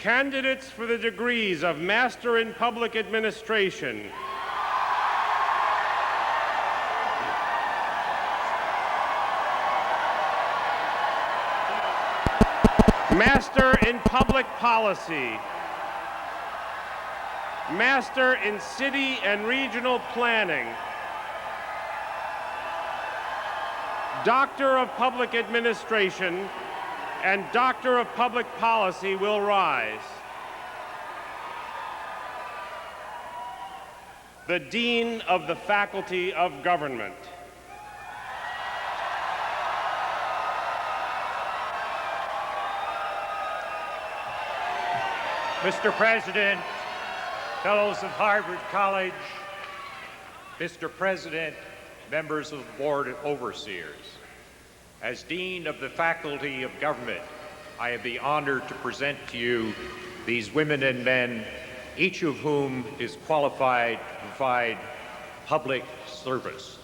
Candidates for the degrees of Master in Public Administration, Master in Public Policy, Master in City and Regional Planning, Doctor of Public Administration, and Doctor of Public Policy will rise. The Dean of the Faculty of Government. Mr. President, Fellows of Harvard College, Mr. President, members of the Board of Overseers, as Dean of the Faculty of Government, I have the honor to present to you these women and men, each of whom is qualified to provide public service.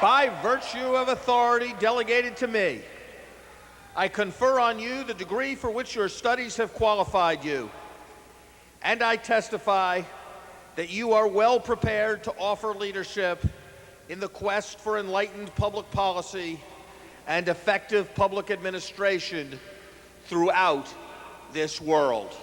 By virtue of authority delegated to me, I confer on you the degree for which your studies have qualified you, and I testify that you are well prepared to offer leadership in the quest for enlightened public policy and effective public administration throughout this world.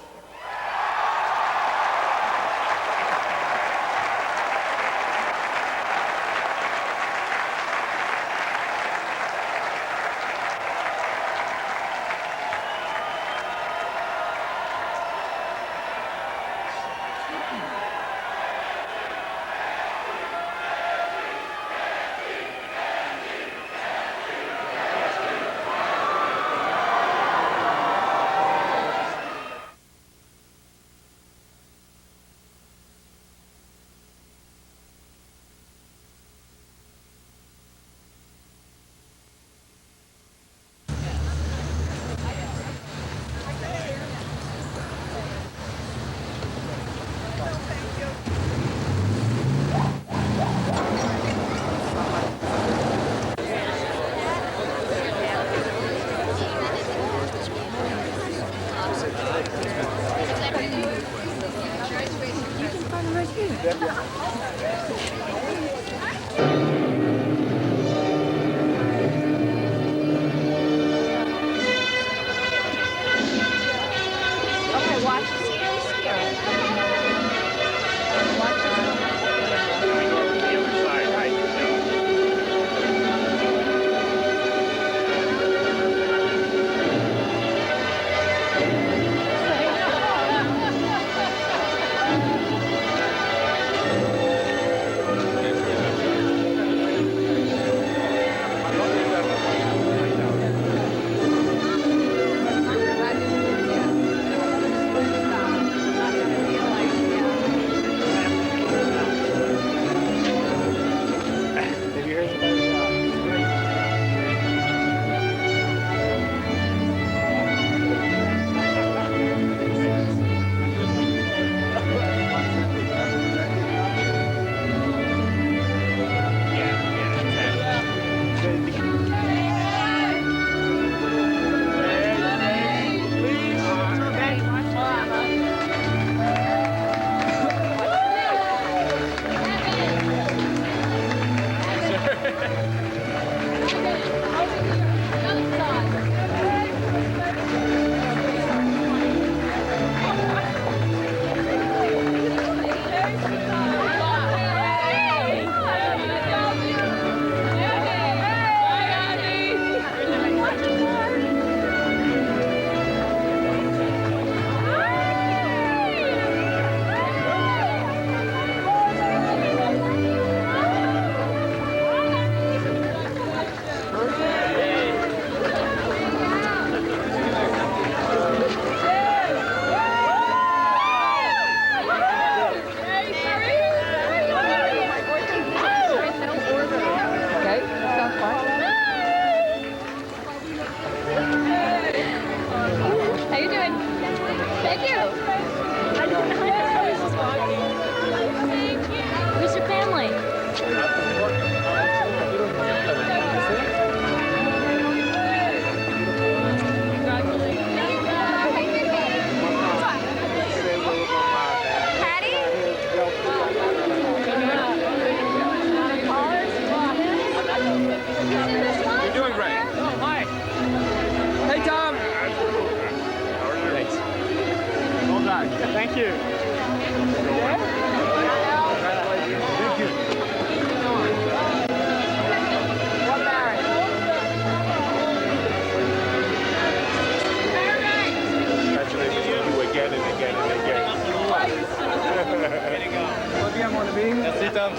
Merci Tom.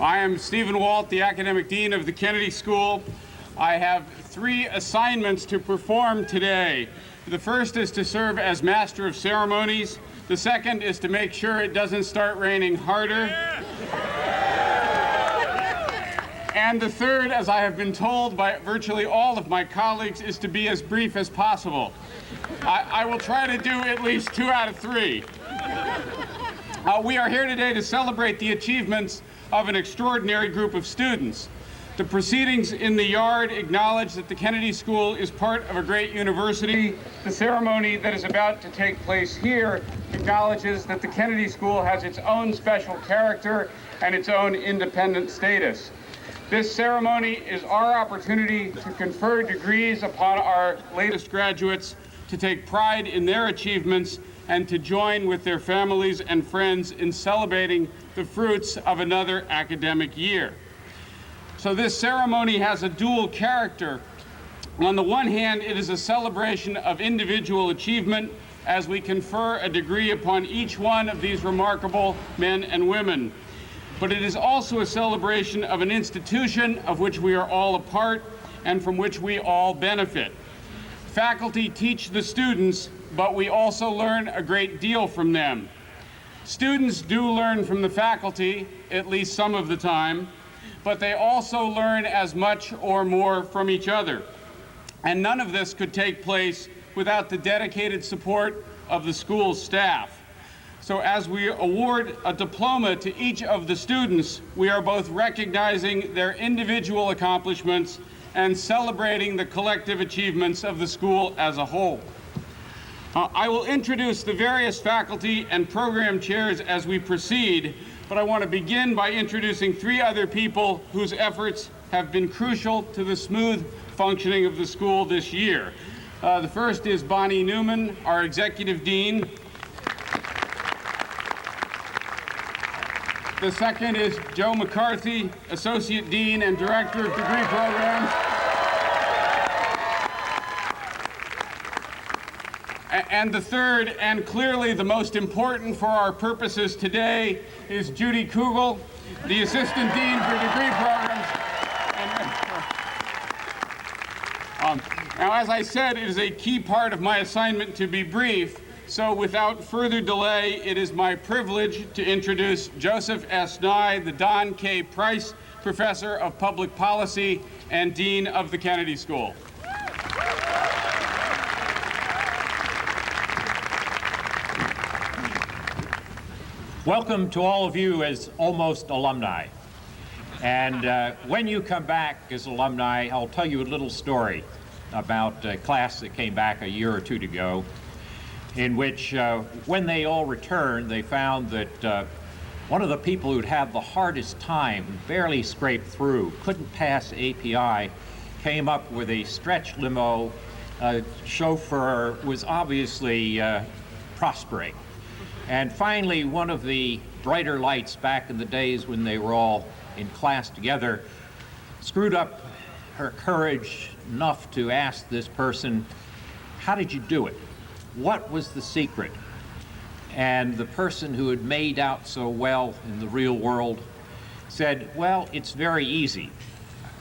I am Stephen Walt, the Academic Dean of the Kennedy School. I have 3 assignments to perform today. The first is to serve as Master of Ceremonies. The second is to make sure it doesn't start raining harder. And the third, as I have been told by virtually all of my colleagues, is to be as brief as possible. I will try to do at least 2 out of 3. We are here today to celebrate the achievements of an extraordinary group of students. The proceedings in the yard acknowledge that the Kennedy School is part of a great university. The ceremony that is about to take place here acknowledges that the Kennedy School has its own special character and its own independent status. This ceremony is our opportunity to confer degrees upon our latest graduates, to take pride in their achievements, and to join with their families and friends in celebrating the fruits of another academic year. So this ceremony has a dual character. On the one hand, it is a celebration of individual achievement as we confer a degree upon each one of these remarkable men and women. But it is also a celebration of an institution of which we are all a part and from which we all benefit. Faculty teach the students, but we also learn a great deal from them. Students do learn from the faculty, at least some of the time, but they also learn as much or more from each other. And none of this could take place without the dedicated support of the school's staff. So as we award a diploma to each of the students, we are both recognizing their individual accomplishments and celebrating the collective achievements of the school as a whole. I will introduce the various faculty and program chairs as we proceed, but I want to begin by introducing 3 other people whose efforts have been crucial to the smooth functioning of the school this year. The first is Bonnie Newman, our Executive Dean. The second is Joe McCarthy, Associate Dean and Director of Degree Programs. And the third, and clearly the most important for our purposes today, is Judy Kugel, the Assistant Dean for Degree Programs. Now, as I said, it is a key part of my assignment to be brief, so without further delay, it is my privilege to introduce Joseph S. Nye, the Don K. Price Professor of Public Policy and Dean of the Kennedy School. Welcome to all of you as almost alumni. And when you come back as alumni, I'll tell you a little story about a class that came back a year or 2 ago, in which when they all returned, they found that one of the people who'd had the hardest time, barely scraped through, couldn't pass API, came up with a stretch limo. Chauffeur was obviously prospering. And finally, one of the brighter lights back in the days when they were all in class together screwed up her courage enough to ask this person, "How did you do it? What was the secret?" And the person who had made out so well in the real world said, "Well, it's very easy.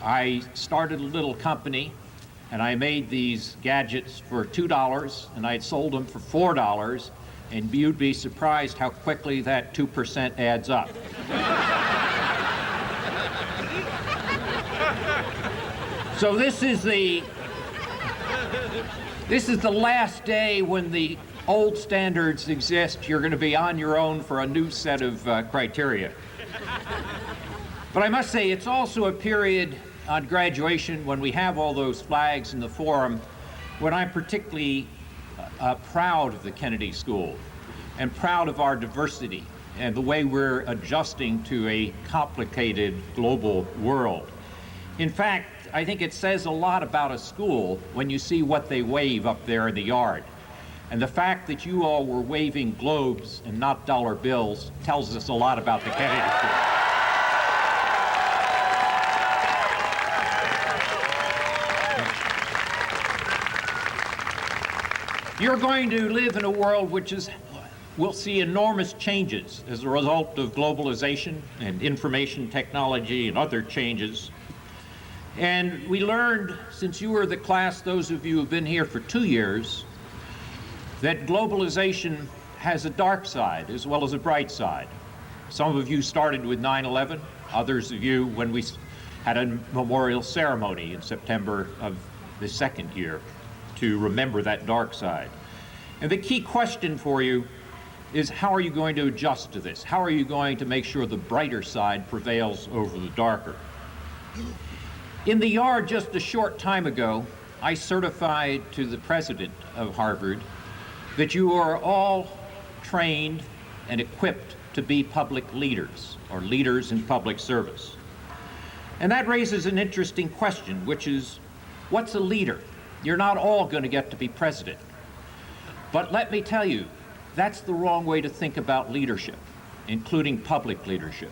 I started a little company and I made these gadgets for $2 and I sold them for $4, and you'd be surprised how quickly that 2% adds up." So this is the last day when the old standards exist. You're going to be on your own for a new set of criteria. But I must say, it's also a period on graduation when we have all those flags in the forum when I'm particularly proud of the Kennedy School and proud of our diversity and the way we're adjusting to a complicated global world. In fact, I think it says a lot about a school when you see what they wave up there in the yard. And the fact that you all were waving globes and not dollar bills tells us a lot about the Kennedy School. You're going to live in a world which will see enormous changes as a result of globalization and information technology and other changes. And we learned, since you were the class, those of you who have been here for 2 years, that globalization has a dark side as well as a bright side. Some of you started with 9/11, others of you when we had a memorial ceremony in September of the second year to remember that dark side. And the key question for you is, how are you going to adjust to this? How are you going to make sure the brighter side prevails over the darker? In the yard just a short time ago, I certified to the president of Harvard that you are all trained and equipped to be public leaders, or leaders in public service. And that raises an interesting question, which is, what's a leader? You're not all going to get to be president. But let me tell you, that's the wrong way to think about leadership, including public leadership.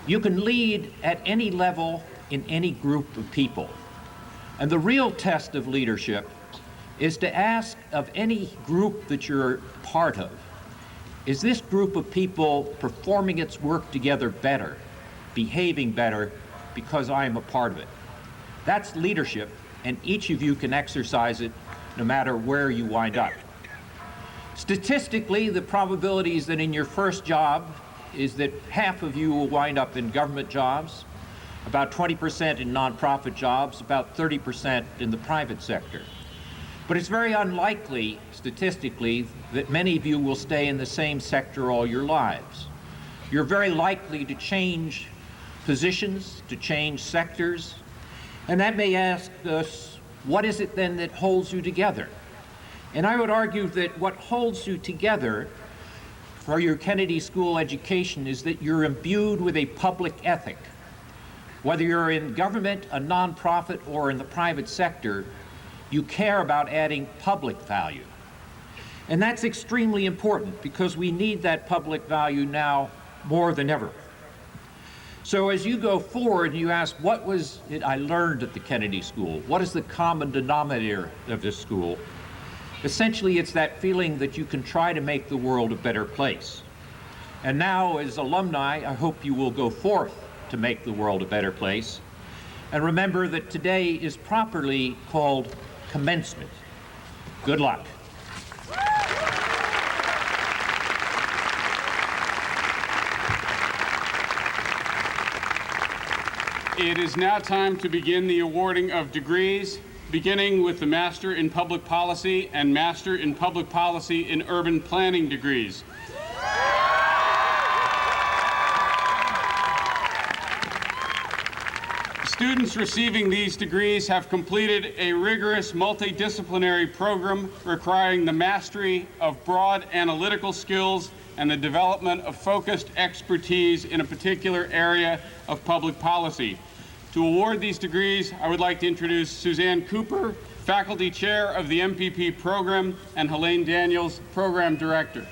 You can lead at any level in any group of people. And the real test of leadership is to ask of any group that you're part of, is this group of people performing its work together better, behaving better because I am a part of it? That's leadership, and each of you can exercise it no matter where you wind up. Statistically, the probability is that in your first job is that half of you will wind up in government jobs, about 20% in nonprofit jobs, about 30% in the private sector. But it's very unlikely, statistically, that many of you will stay in the same sector all your lives. You're very likely to change positions, to change sectors, and that may ask us, what is it then that holds you together? And I would argue that what holds you together for your Kennedy School education is that you're imbued with a public ethic. Whether you're in government, a nonprofit, or in the private sector, you care about adding public value. And that's extremely important because we need that public value now more than ever. So as you go forward and you ask, what was it I learned at the Kennedy School? What is the common denominator of this school? Essentially, it's that feeling that you can try to make the world a better place. And now, as alumni, I hope you will go forth to make the world a better place. And remember that today is properly called commencement. Good luck. It is now time to begin the awarding of degrees, beginning with the Master in Public Policy and Master in Public Policy in Urban Planning degrees. Students receiving these degrees have completed a rigorous multidisciplinary program requiring the mastery of broad analytical skills and the development of focused expertise in a particular area of public policy. To award these degrees, I would like to introduce Suzanne Cooper, Faculty Chair of the MPP Program, and Helene Daniels, Program Director.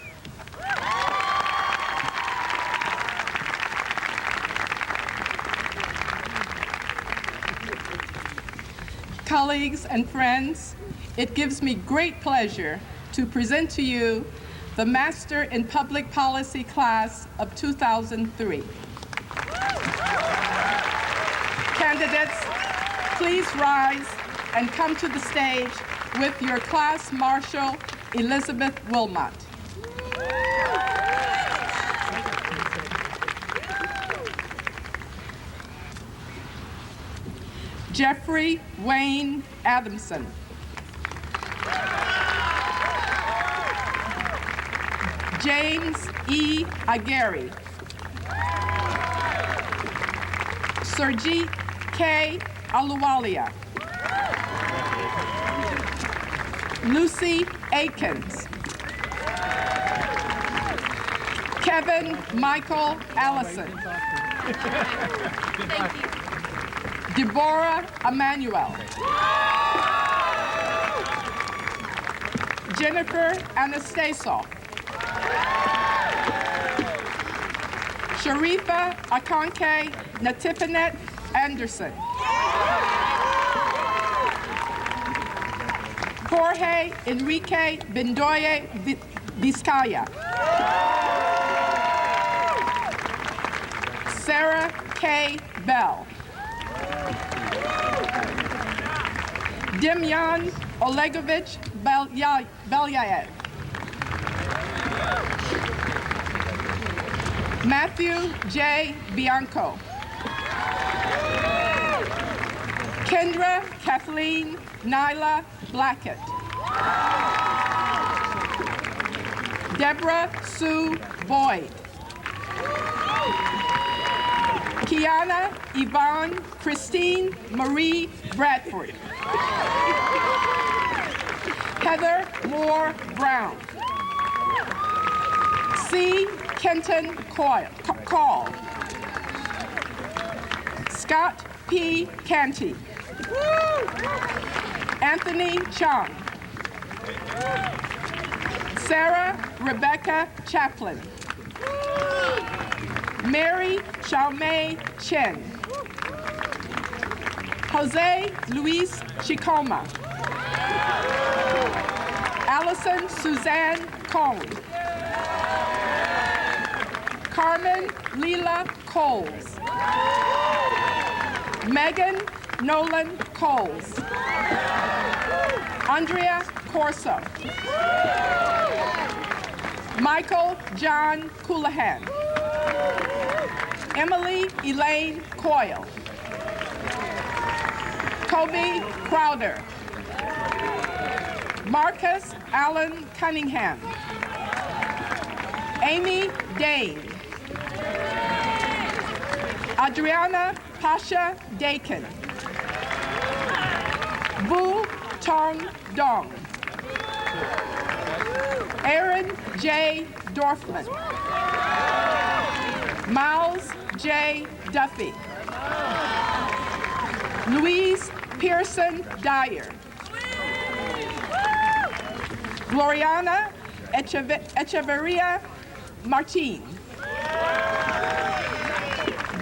Colleagues and friends, it gives me great pleasure to present to you the Master in Public Policy class of 2003. Candidates, please rise and come to the stage with your class marshal, Elizabeth Wilmot. Jeffrey Wayne Adamson. James E. Aguirre. Surjit K. Aluwalia. Lucy Akins. Kevin Michael Allison. Thank you. Deborah Emanuel. Jennifer Anastasoff. Sharifa Akonke Natifanet Anderson. Jorge Enrique Bendoye Vizcaya. Sarah K. Bell. Demyan Olegovich Belyaev. Matthew J. Bianco. Kendra Kathleen Nyla Blackett. Deborah Sue Boyd. Kiana Yvonne Christine Marie Bradford. Heather Moore Brown. C. Kenton Call. Scott P. Canty. Anthony Chung. Sarah Rebecca Chaplin. Mary Xiaomei Chen. Jose Luis Chicoma. Allison Suzanne Cohn. Carmen Leela Coles. Megan Nolan Coles. Andrea Corso. Michael John Coulahan. Emily Elaine Coyle. Toby Crowder. Marcus Allen Cunningham. Amy Dane. Adriana Pasha Dakin. Vu Tong Dong. Aaron J. Dorfman. Miles J. Duffy. Louise Pearson Dyer. Gloriana Echeverria Martin.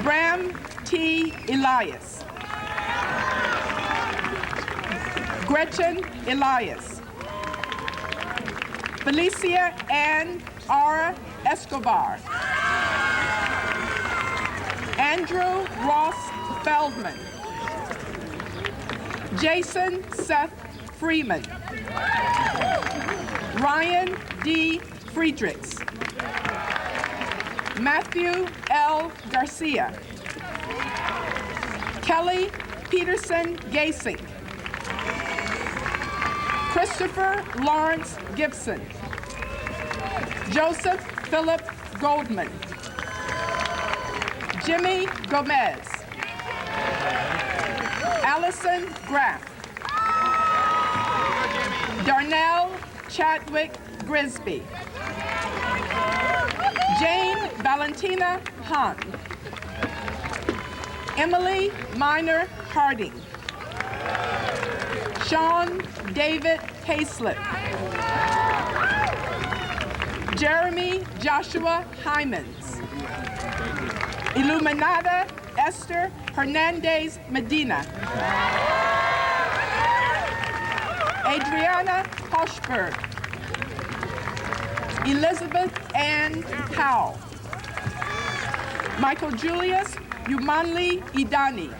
Bram T. Elias. Gretchen Elias. Felicia Ann R. Escobar. Andrew Ross Feldman. Jason Seth Freeman. Ryan D. Friedrichs. Matthew L. Garcia. Kelly Peterson Gasing. Christopher Lawrence Gibson. Joseph Philip Goldman. Jimmy Gomez. Allison Graff. Darnell Chadwick Grisby. Jane Valentina Hahn. Emily Minor Harding. Sean David Hayslip. Jeremy Joshua Hymans. Illuminata Esther Hernandez Medina. Adriana Hochberg. Elizabeth Ann Powell. Michael Julius Yumanli Idani.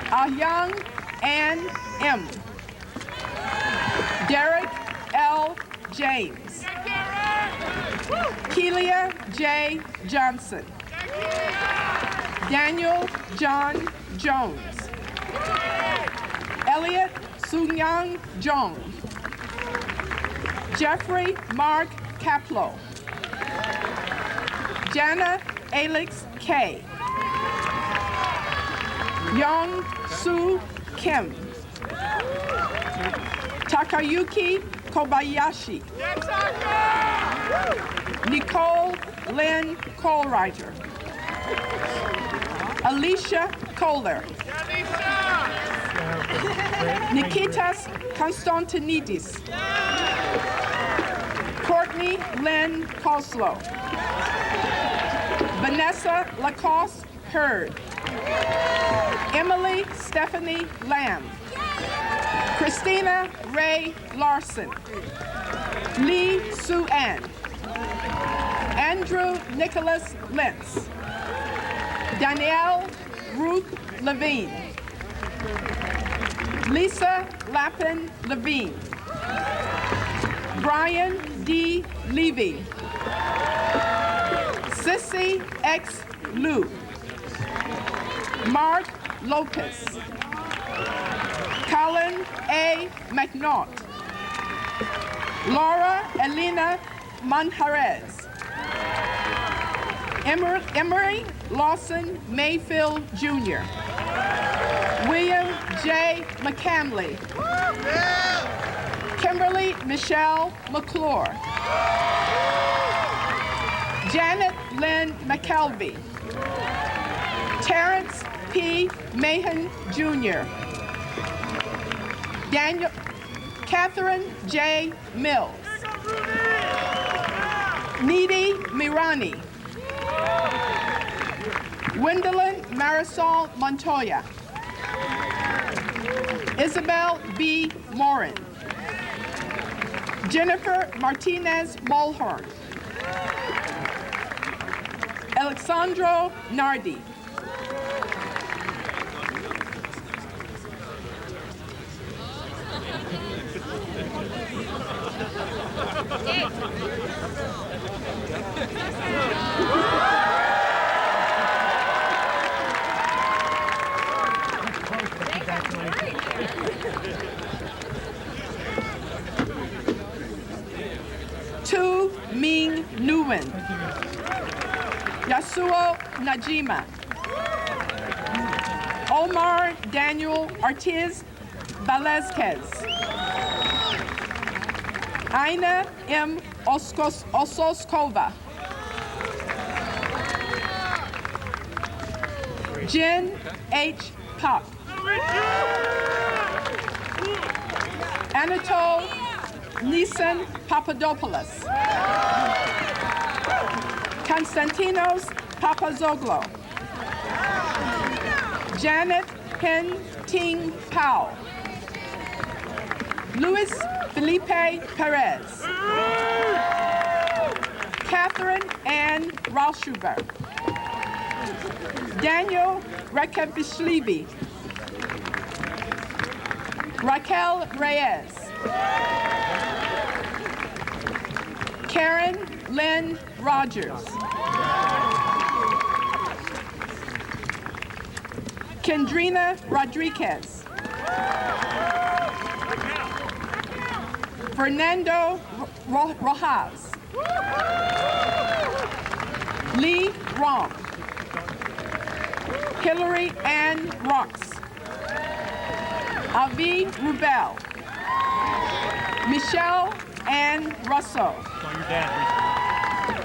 Ahyang Ann M. Derek L. James. Kelia J. Johnson. Daniel John Jones. Elliot Sungyang Jong. Jeffrey Mark Kaplow. Jana Alex K. Young Soo Kim. Takayuki Kobayashi. Nicole Lynn Colwriter. Alicia Kohler. Nikitas Konstantinidis. Courtney Lynn Koslow. Vanessa Lacoste Hurd. Emily Stephanie Lamb. Christina Ray Larson. Lee Sue Ann. Andrew Nicholas Lentz. Danielle Ruth Levine. Lisa Lappin Levine. Brian D. Levy. Sissy X. Liu. Mark Lopez. Colin A. McNaught. Laura Elena Manjarez. Emery Lawson Mayfield Jr. William J. McCamley. Kimberly Michelle McClure. Janet Lynn McKelvey. Terrence P. Mahan Jr. Catherine J. Mills. Needy Mirani. Gwendolyn Marisol Montoya. Isabel B. Morin. Jennifer Martinez Mulhern. Alexandro Nardi. Tu Ming Nguyen. Yasuo Najima. Omar Daniel Ortiz Velazquez. Aina M. Ososkova. Jen H. Pop. Anatole Nisan Papadopoulos. Konstantinos Papazoglo. Janet Hen Ting Pao. Luis Felipe Perez. Catherine Ann Rauschuber. Daniel Rekavishvili. Raquel Reyes. Karen Lynn Rogers. Kendrina Rodriguez. Fernando Rojas. Lee Rom. Hillary Ann Rox. Avi Rubel. Michelle Ann Russo.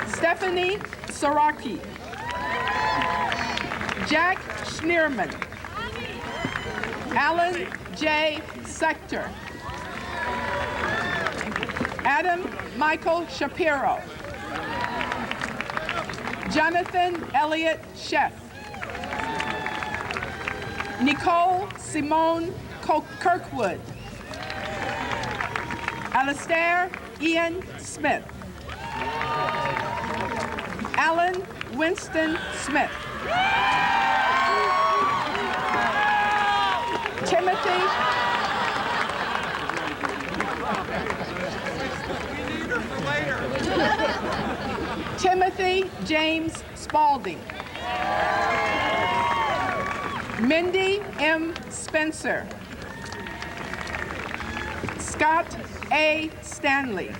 Stephanie Soraki. Jack Schneerman. Alan J. Sector. Adam Michael Shapiro. Jonathan Elliott Sheff. Nicole Simone Kirkwood. Alastair Ian Smith. Alan Winston Smith. Timothy James Spalding. Mindy M. Spencer. Scott A. Stanley.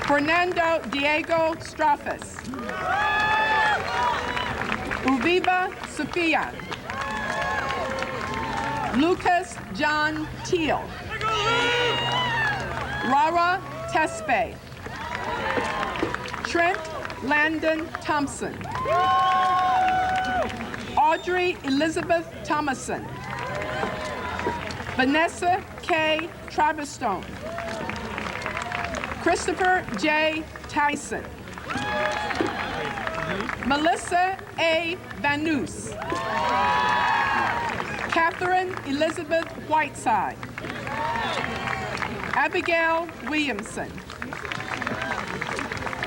Fernando Diego Straffas. Uviva Sufyan. Lucas John Teal. Rara Tespe. Trent Landon Thompson. Audrey Elizabeth Thomason. Vanessa K. Travistone. Christopher J. Tyson. Melissa A. Vanus. Catherine Elizabeth Whiteside, Abigail Williamson,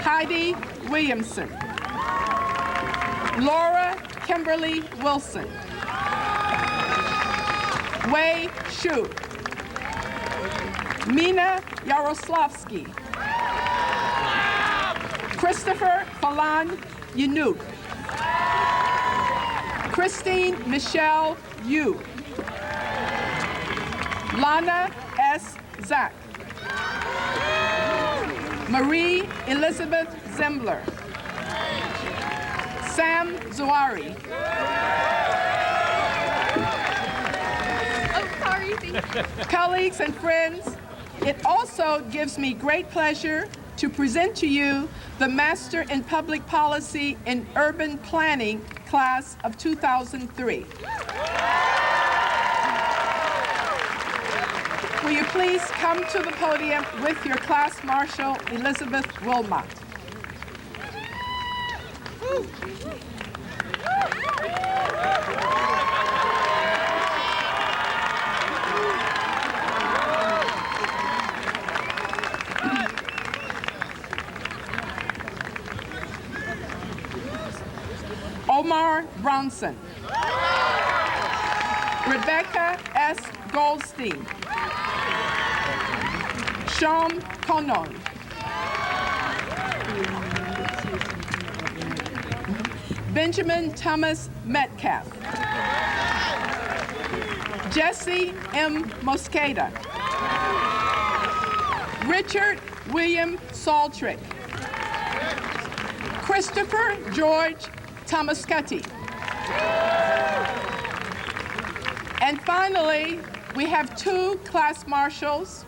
Heidi Williamson, Laura Kimberly Wilson, Wei Shu, Mina Yaroslavsky, Christopher Falan Yanuk, Christine Michelle Yu, Lana S. Zach, Marie Elizabeth Zembler, Sam Zuari, colleagues and friends, it also gives me great pleasure to present to you the Master in Public Policy in Urban Planning class of 2003. Will you please come to the podium with your class marshal, Elizabeth Wilmot. Omar Bronson, Rebecca S. Goldstein, Sean Conon, Benjamin Thomas Metcalf, Jesse M. Mosqueda, Richard William Saltrick, Christopher George Tomascati. And finally, we have two class marshals.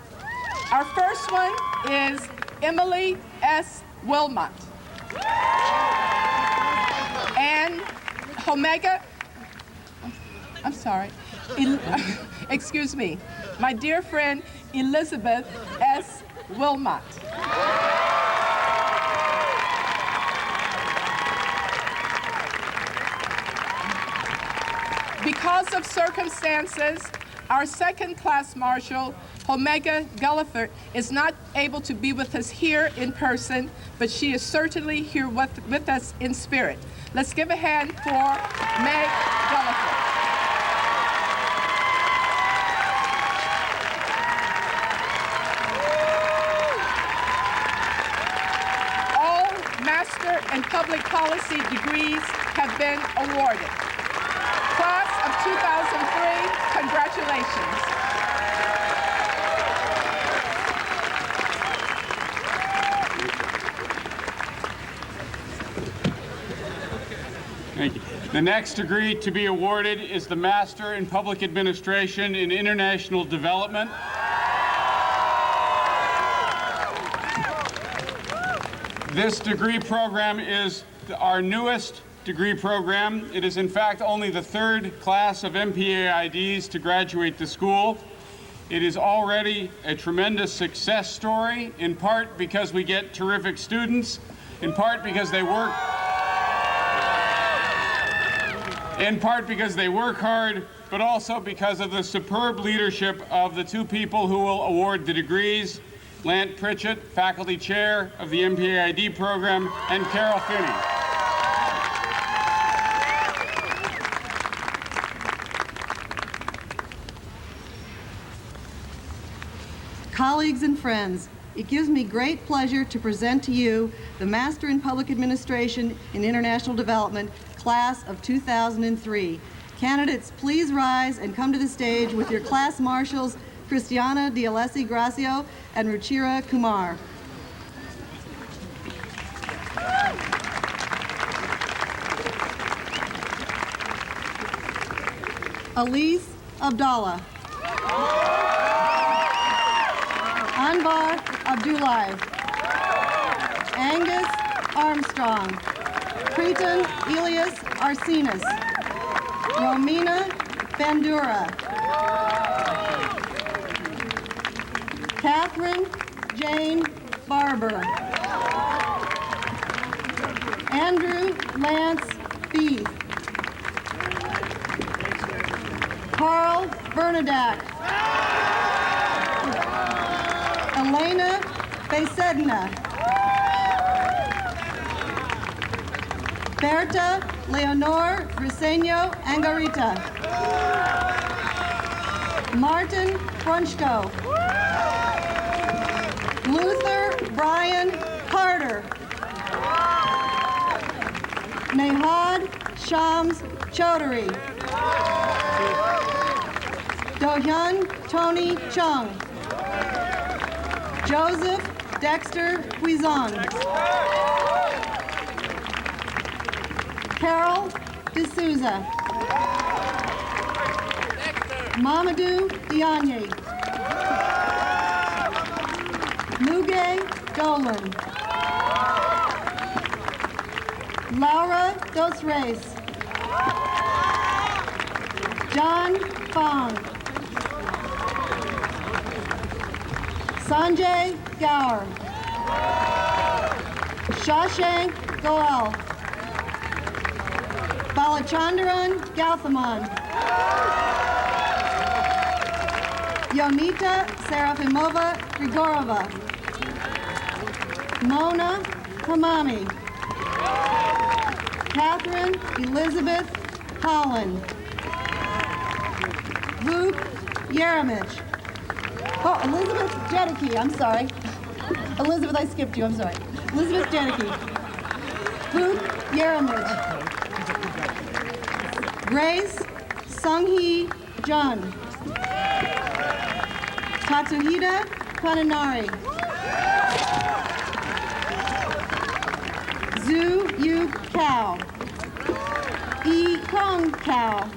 Our first one is Emily S. Wilmot. And Omega, I'm sorry, excuse me, my dear friend Elizabeth S. Wilmot. Because of circumstances, our second class marshal, Omega Gulliford, is not able to be with us here in person, but she is certainly here with us in spirit. Let's give a hand for Meg Gulliford. All Master in Public Policy degrees have been awarded. Class of 2003, congratulations. Thank you. The next degree to be awarded is the Master in Public Administration in International Development. This degree program is our newest degree program. It is in fact only the third class of MPAIDs to graduate the school. It is already a tremendous success story, in part because we get terrific students, in part because they work hard, but also because of the superb leadership of the two people who will award the degrees, Lant Pritchett, Faculty Chair of the MPAID program, and Carol Finney. Colleagues and friends, it gives me great pleasure to present to you the Master in Public Administration in International Development class of 2003. Candidates, please rise and come to the stage with your class marshals, Cristiana D'Alessi Gracio and Ruchira Kumar. Elise Abdallah. Anbar Abdullahi, Angus Armstrong, Cretan Elias Arsenis, Romina Bandura, Catherine Jane Barber, Andrew Lance Beef, Carl Carol Bernadac. Elena Besedna. Berta Leonor Briseño Angarita. Martin Brunchko. Luther Brian Carter. Nehad Shams Chaudhary. Dohyun Tony Chung. Joseph Dexter Huizon. Carol D'Souza. Mamadou Diagne. Muge Dolan. Laura Dos Reis. John Fong. Sanjay Gaur. Shashank Goel. Balachandran Gauthaman. Yonita Serafimova Grigorova. Mona Hamami. Catherine Elizabeth Holland. Luke Yeramich. Oh, Elizabeth Jedicke, I'm sorry. Elizabeth, I skipped you, I'm sorry. Elizabeth Jedicke. Luke Yeramich. Grace Sunghee Jun. Tatsuhida Kananari. Zhu Yu Cao. Yi Kong Cao.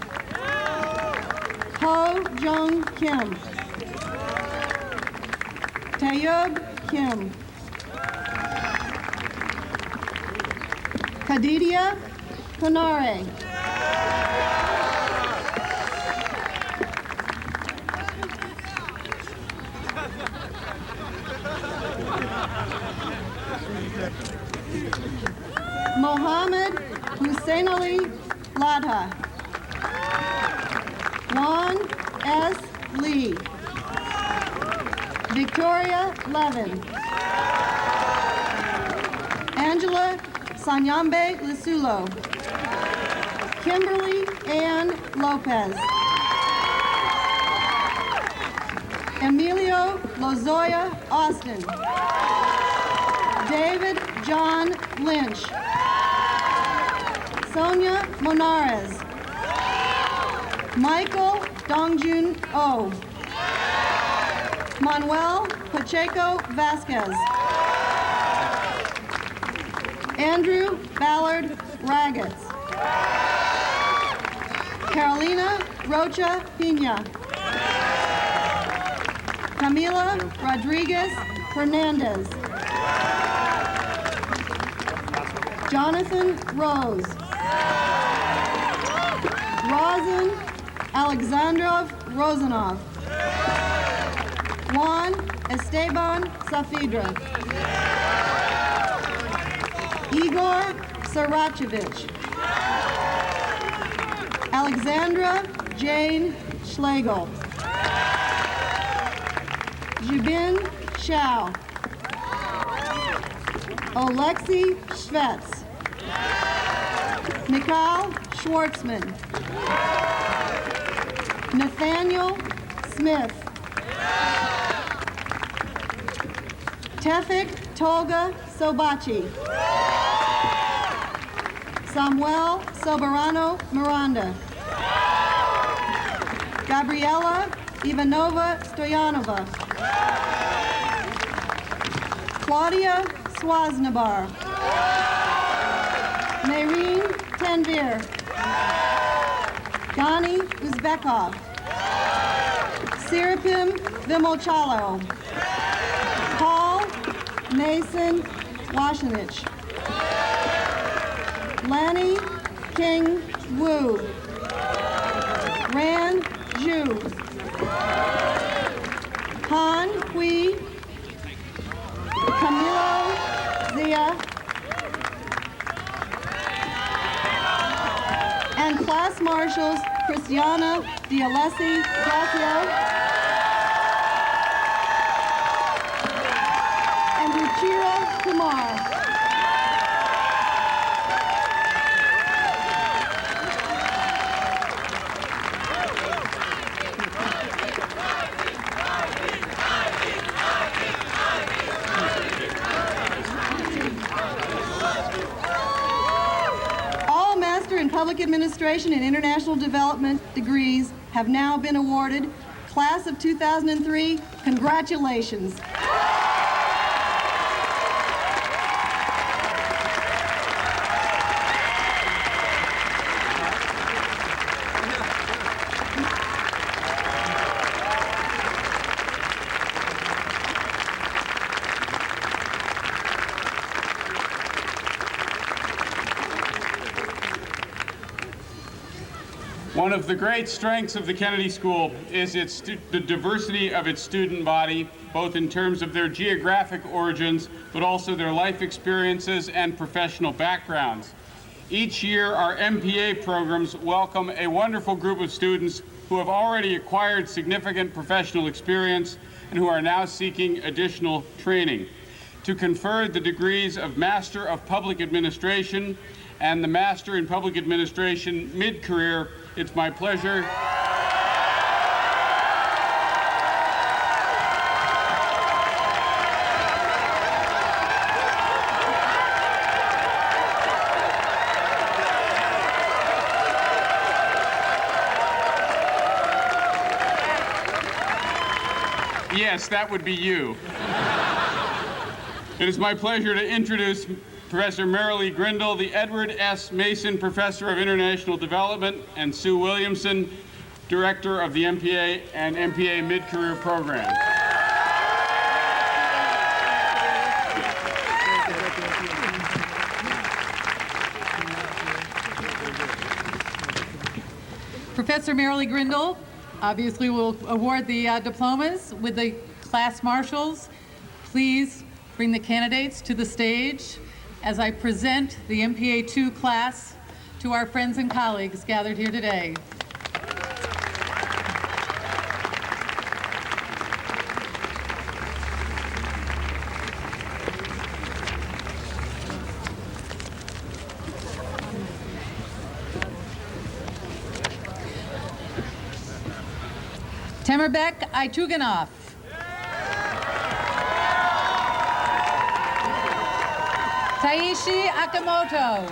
Ho Jung Kim. Taeyub Kim. Khadidia Kanare. Mohammed Hussein Ali Ladha. Juan S. Lee. Victoria Levin. Angela Sanyambe Lisulo. Kimberly Ann Lopez. Emilio Lozoya Austin. David John Lynch. Sonia Monares. Michael Dongjun Oh. Manuel Pacheco Vasquez. Andrew Ballard Ragatz. Carolina Rocha Pina. Camila Rodriguez Hernandez. Jonathan Rose. Rozan Alexandrov Rozanov. Juan Esteban Safidra. Igor Sarachevich. Alexandra Jane Schlegel. Jubin Shao. Oleksiy Shvets. Mikhail Schwartzman. Nathaniel Smith. Tefik Tolga Sobachi. Samuel Soberano Miranda. Gabriela Ivanova Stoyanova. Claudia Swaznabar. Maureen Tanvir. Gani Uzbekov. Sirapim Vimolchalo. Paul Mason Washenich. Lanny King Wu. Ran Zhu. Han Hui. Camilo Zia. And class marshals Christiana Dialessi Dalcio, and Ruchira Kumar. All Master in Public Administration and International Development degrees have now been awarded. Class of 2003, congratulations. One of the great strengths of the Kennedy School is the diversity of its student body, both in terms of their geographic origins, but also their life experiences and professional backgrounds. Each year, our MPA programs welcome a wonderful group of students who have already acquired significant professional experience and who are now seeking additional training. To confer the degrees of Master of Public Administration and the Master in Public Administration mid-career, it's my pleasure Yes, that would be you. It is my pleasure to introduce Professor Marilee Grindle, the Edward S. Mason Professor of International Development, and Sue Williamson, Director of the MPA and MPA Mid-Career Program. Professor Marilee Grindle obviously will award the diplomas. With the class marshals, please bring the candidates to the stage as I present the MPA 2 class to our friends and colleagues gathered here today. Temerbek Aytuganov. Taishi Akamoto.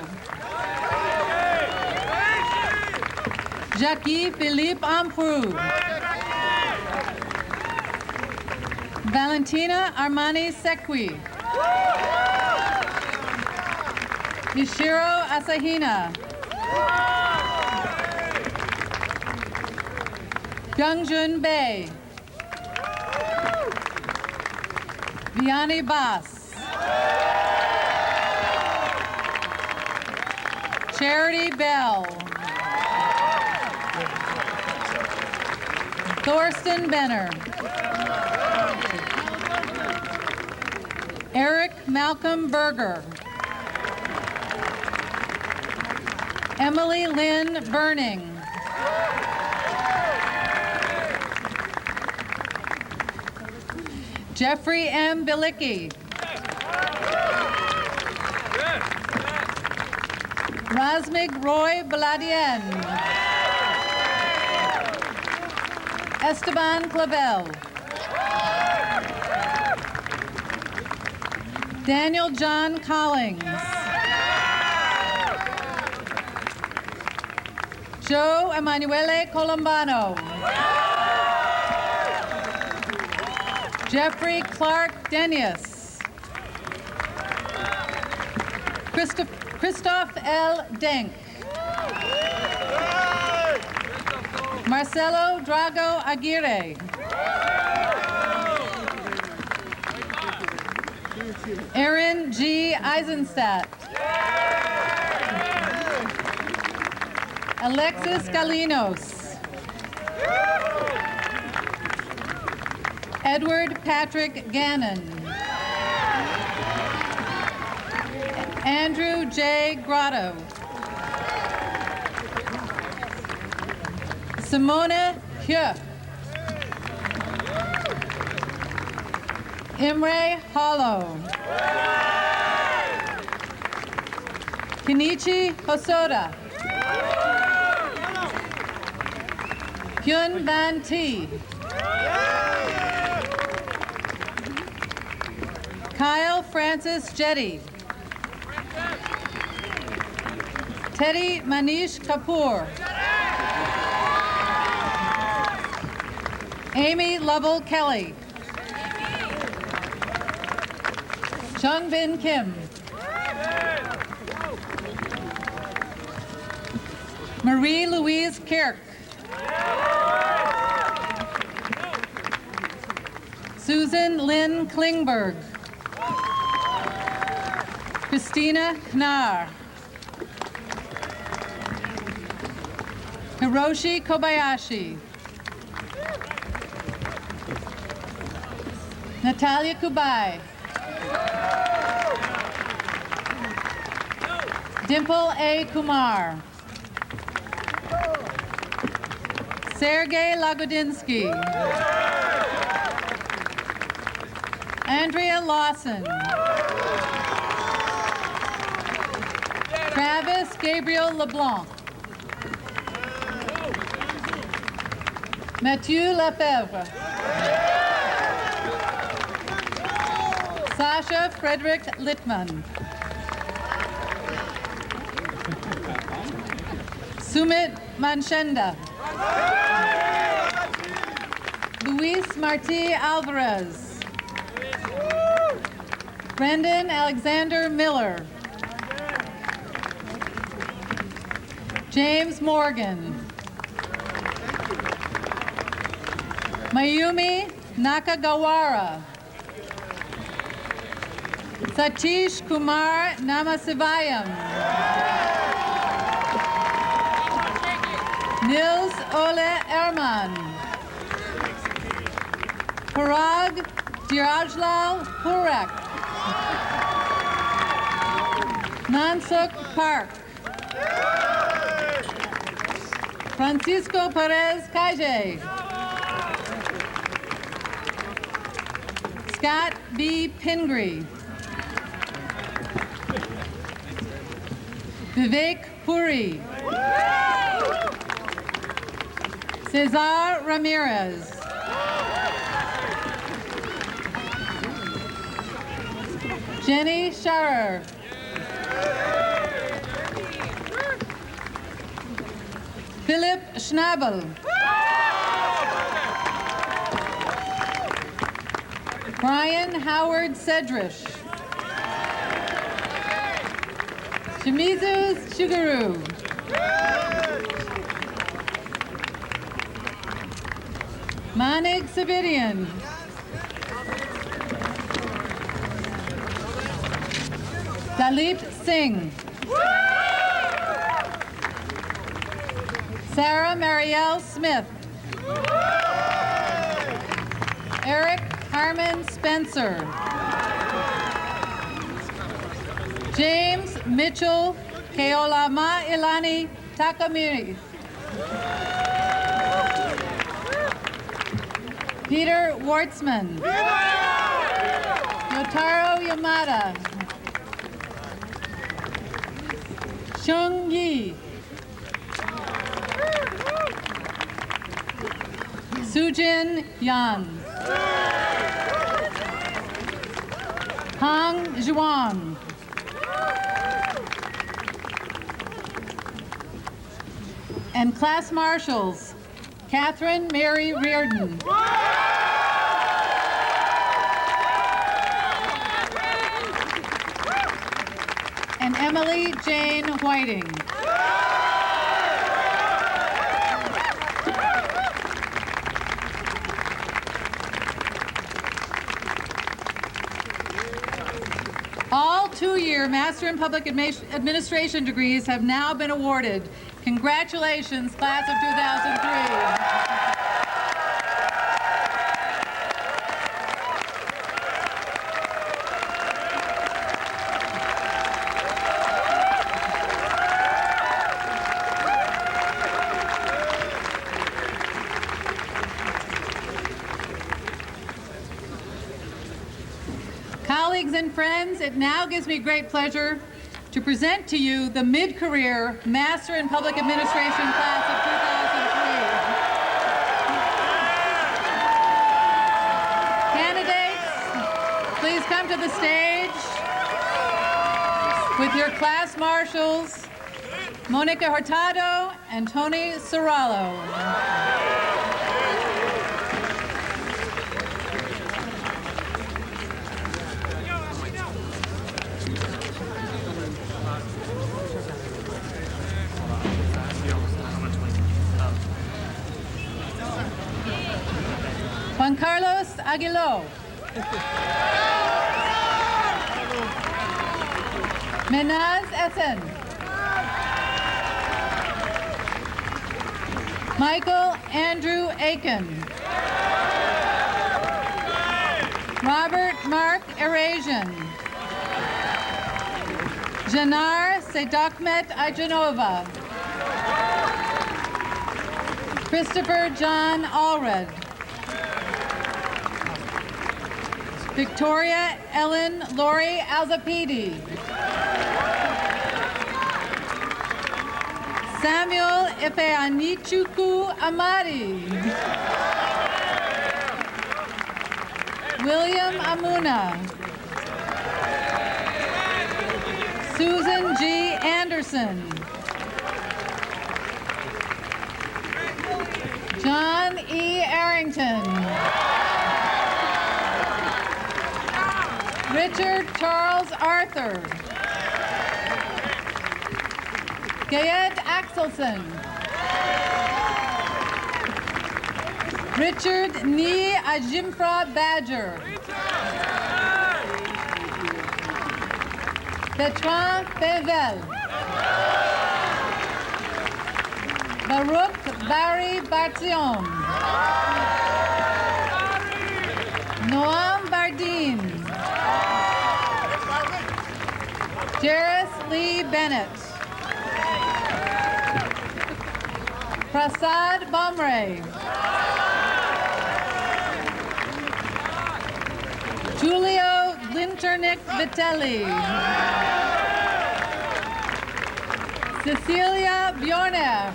Jackie Philippe Amprou. Valentina Armani Sekwi. Mishiro Asahina. Youngjun Bae. Vianney Bass. Charity Bell. Thorsten Benner. Eric Malcolm Berger. Emily Lynn Burning. Jeffrey M. Bilicki. Razmig Roy Baladien. Esteban Clavel. Daniel John Collings. Joe Emanuele Colombano. Jeffrey Clark Denius. Christoph L. Denk. Marcelo Drago Aguirre. Aaron G. Eisenstadt. Alexis Galinos. Edward Patrick Gannon. Andrew J. Grotto. Simone Hue. Imre Hollow. Kenichi Hosoda. Hyun Van T. Kyle Francis Jetty. Teddy Manish Kapoor. Amy Lovell Kelly. Chung Bin Kim. Marie Louise Kirk. Susan Lynn Klingberg. Christina Knar. Hiroshi Kobayashi. Natalia Kubai. Dimple A. Kumar. Sergei Lagodinsky. Andrea Lawson. Travis Gabriel LeBlanc. Mathieu Lefebvre. Sasha Frederick Littman. Sumit Manchenda. Luis Marti Alvarez. Brendan Alexander Miller. James Morgan. Mayumi Nakagawara. Satish Kumar Namasivayam. Nils Ole Erman. Parag Dirajlal Hurak. Nansuk Park. Francisco Perez Kaije. Scott B. Pingree. Vivek Puri. Cesar Ramirez. Jenny Scharer. Philip Schnabel. Brian Howard Sedrish. Shimizu Shugaru. Manik Savidian. Dalip Singh. Sarah Marielle Smith. Eric Harmon Spencer. James Mitchell Keolama Ilani Takamiri. Peter Wartzman. Yotaro Yamada. Shung Yi. Sujin Yan. Hang Zhuang. And class marshals, Catherine Mary Reardon. And Emily Jane Whiting. All two-year Master in Public Administration degrees have now been awarded. Congratulations, class of 2003. Colleagues and friends, it now gives me great pleasure to present to you the mid-career Master in Public Administration class of 2003. Candidates, please come to the stage with your class marshals, Monica Hurtado and Tony Serralo. Juan Carlos Aguiló. Menaz Essen. Michael Andrew Aiken. Robert Mark Erasian. Janar Sedokmet Ajanova. Christopher John Allred. Victoria Ellen Lori Alzapidi. Samuel Ifeanichuku Amadi. William Amuna. Susan G. Anderson. John E. Arrington. Richard Charles Arthur. Gayed Axelson. Richard Ni Ajimfra Badger. Bertrand Bevel. Baruch Barry Bartzion. Noam Bardeen. Jairus Lee Bennett. Prasad Bomre. Giulio Linternick Vitelli. Cecilia Bjorner.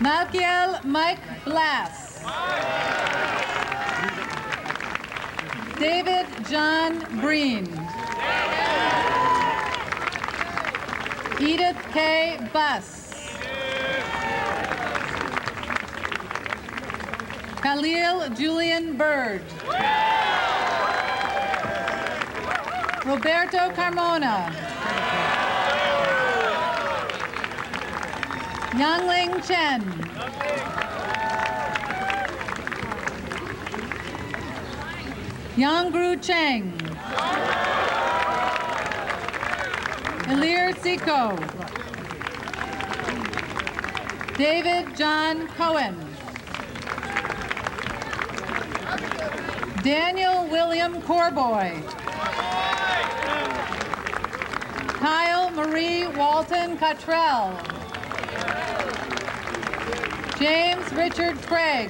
Malkiel Mike Blass. David John Breen. Edith K. Buss. Khalil Julian Bird. Roberto Carmona. Yangling Chen. Yanggru Cheng. Ilir Siko. David John Cohen. Daniel William Corboy. Kyle Marie Walton Cottrell. James Richard Craig.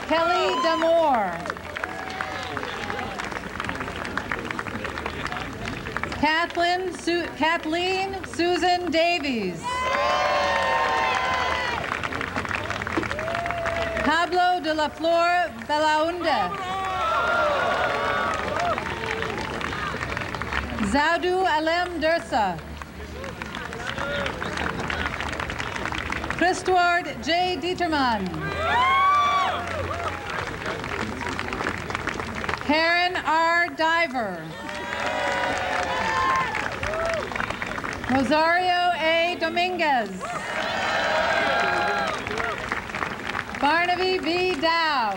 Kelly Damore. Kathleen Susan Davies. Pablo de la Flor Belaunde. Zaudu Alem Dursa. Christward J. Dieterman. Karen R. Diver. Rosario A. Dominguez. Barnaby V. Dow.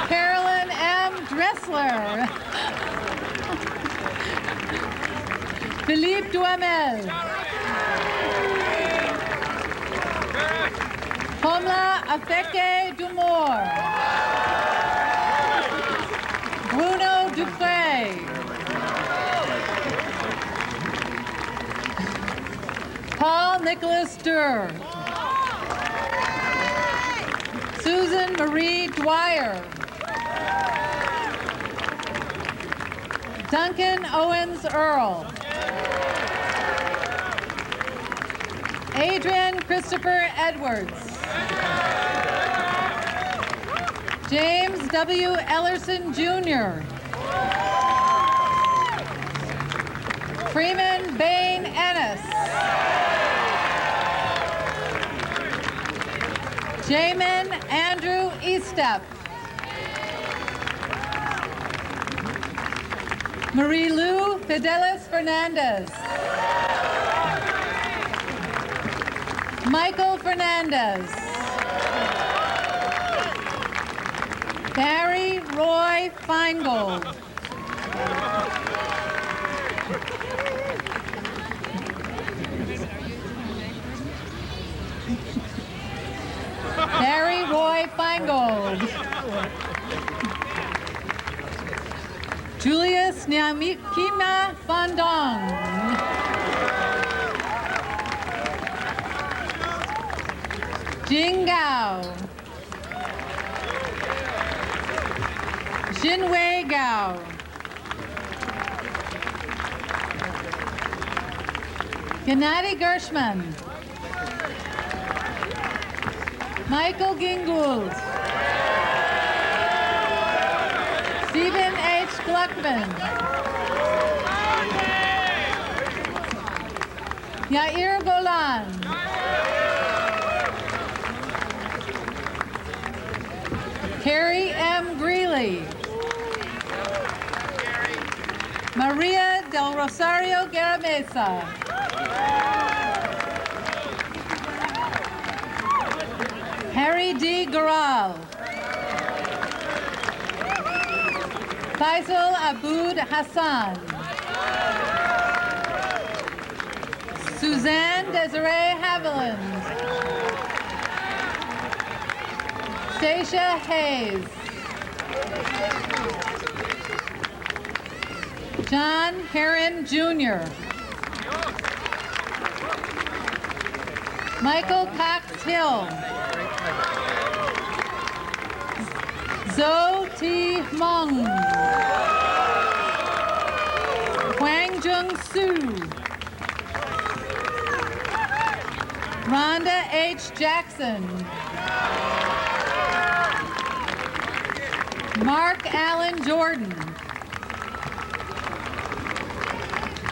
Carolyn M. Dressler. Philippe Duhamel. Pomla Afeke Dumor. Bruno Dufresne. Paul Paul Nicholas Durr. Susan Marie Dwyer. Duncan Owens Earl. Adrian Christopher Edwards. James W. Ellerson Jr. Freeman Bain Ennis. Jamin Andrew Estep. Marie Lou Fidelis Fernandez. Michael Fernandez. Barry Roy Feingold. Barry Roy Feingold. Julius Nyamikima Fandong. Jing Gao. Jinwei Gao. Gennady Gershman. Michael Gingold. Stephen H. Gluckman. Yair Golan. Carrie M. Greeley. Maria del Rosario Garamesa. Harry D. Garal. Faisal Aboud Hassan. Suzanne Desiree Haviland. Stacia Hayes. John Heron Jr. Michael Cox Hill. Zhou T. Meng. Huang Jung Soo. Rhonda H. Jackson. Mark Allen Jordan.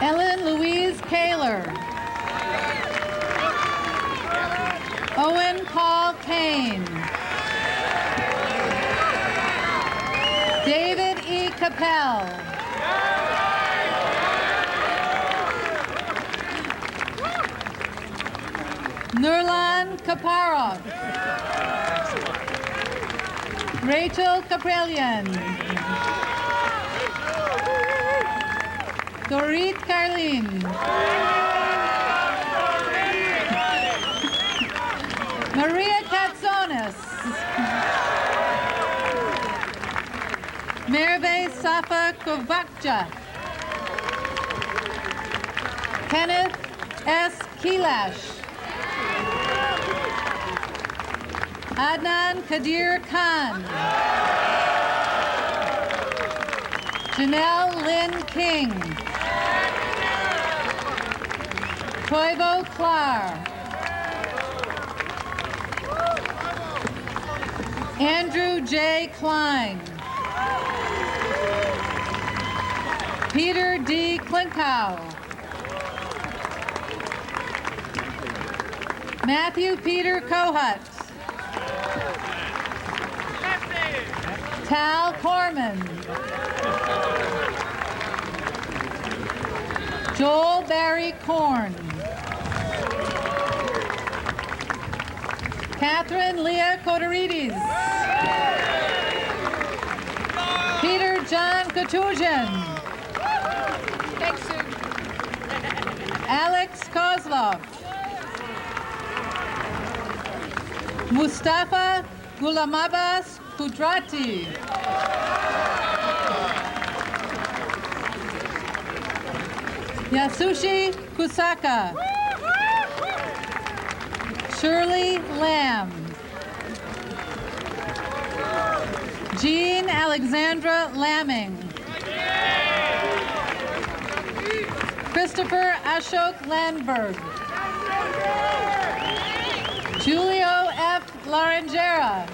Ellen Louise Kaler. Owen Paul Kane. David E. Capel. Nurlan Kaparov. Rachel Kaprelian. Dorit Carlin. Maria Katsonis. Merve Safa Kovakja. Kenneth S. Kilash. Adnan Kadir Khan. Janelle Lynn King. Toivo Klar. Andrew J. Klein. Peter D. Klinkow. Matthew Peter Kohut. Tal Corman. Joel Barry Korn. Catherine Leah Kotorides. Peter John Katujian. Alex Kozlov. Mustafa Gulamabas Kudrati. Yasushi Kusaka. Shirley Lamb. Jean Alexandra Lamming. Christopher Ashok Landberg. Julio F. Larangera.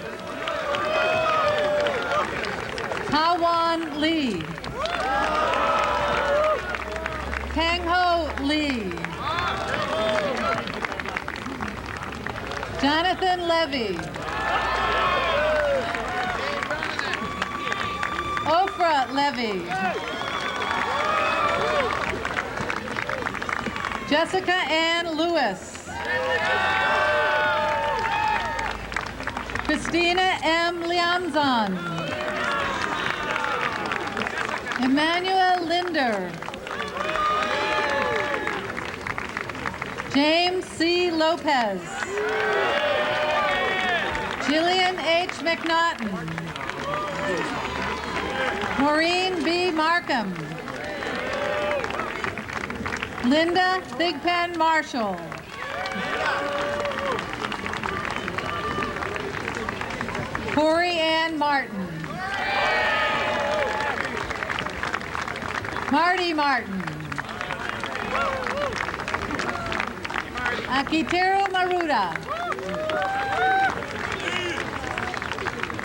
Hawan Lee. Kang-ho Lee. Jonathan Levy. Ofra Levy. Jessica Ann Lewis. Christina M. Liamzon. Emmanuel Linder. James C. Lopez. Jillian H. McNaughton. Maureen B. Markham. Linda Thigpen Marshall. Corey Ann Martin. Marty Martin. Akiteru Maruda.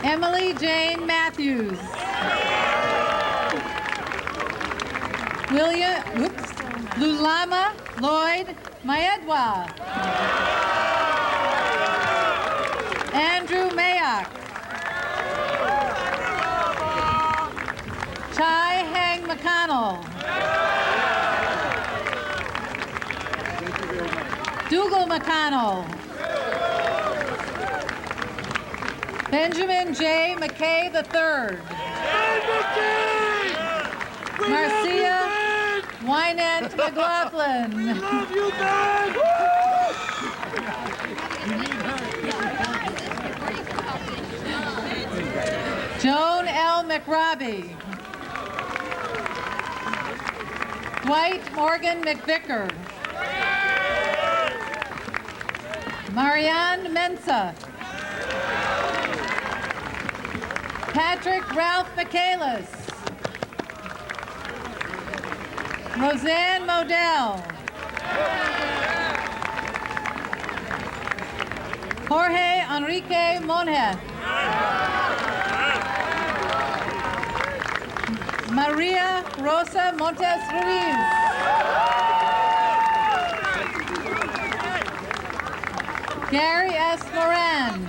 Emily Jane Matthews. Lulama Lloyd Maedwa. Andrew Mayock. Chai Hang McConnell. Dougal McConnell. Benjamin J. McKay III. Marcia Wynant McLaughlin. Love you, Ben! Joan L. McRobbie. Dwight Morgan McVicker. Marianne Mensa. Patrick Ralph Michaelis. Roseanne Modell. Jorge Enrique Monje. Maria Rosa Montes Ruiz. Gary S. Moran.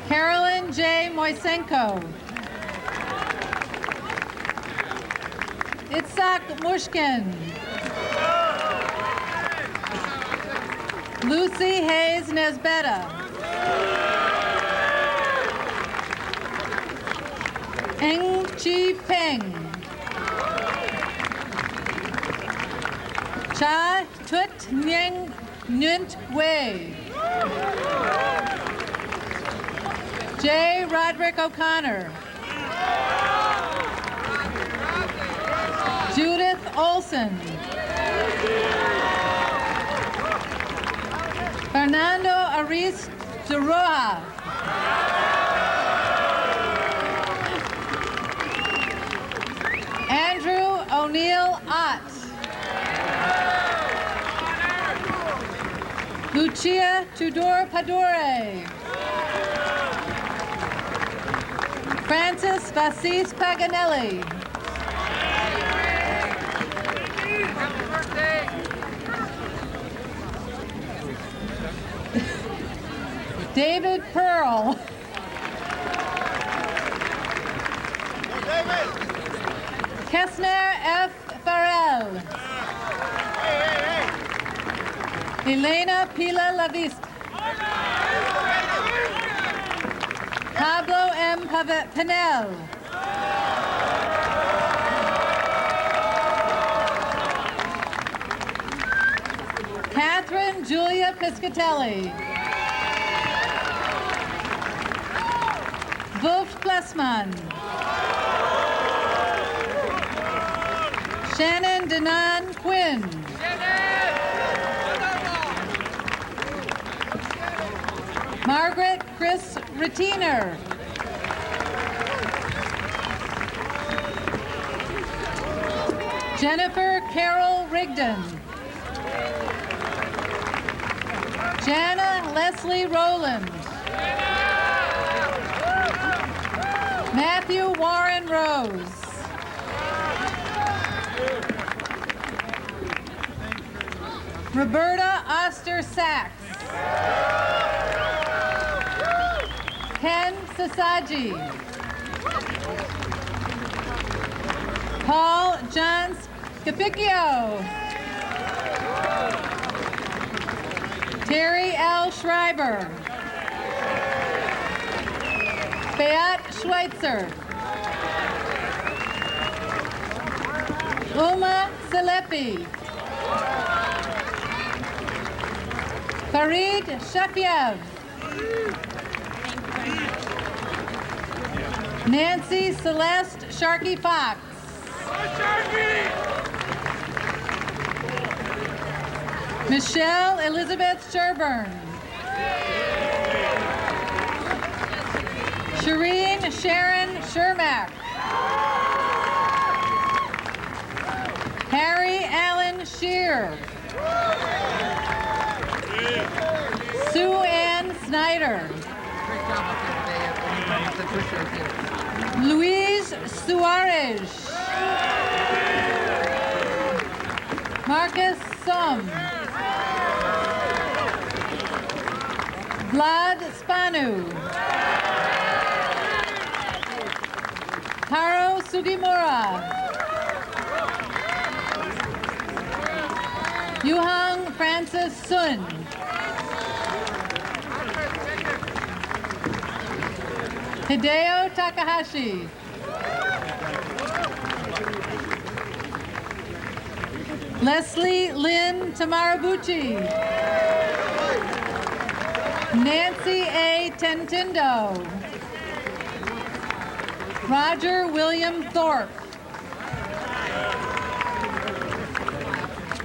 Carolyn J. Moisenko. Itzhak Mushkin. Lucy Hayes Nesbetta. Eng Chi Peng. Cha Tut Nying Nguyen Wei. J. Roderick O'Connor. Judith Olson. Fernando Ariz Duroja. Andrew O'Neill Ott. Lucia Tudor Padure. Francis Vassis Paganelli. David Pearl. Kessner F. Farrell. Elena Pila Laviste. Pablo M. Pinel. Catherine Julia Piscatelli. Wolf Glessman. Shannon Denan Quinn. Margaret Chris Rettiner. Jennifer Carol Rigdon. Jana Leslie Rowland. Matthew Warren Rose. Roberta Oster Sachs. Ken Sasaji. Paul John Capicchio. Terry L. Schreiber. Beat Schweitzer. Uma Salepi. Farid Shafiev. Nancy Celeste Sharkey Fox. Michelle Elizabeth Sherburne. Shireen Sharon Shermack. Harry Allen Shear. Sue Ann Snyder. Luis Suarez. Marcus Sum. Vlad Spanu. Haro Sugimura. Yuhang Francis Sun. Hideo Takahashi. Leslie Lynn Tamarabuchi. Nancy A. Tentindo. Roger William Thorpe.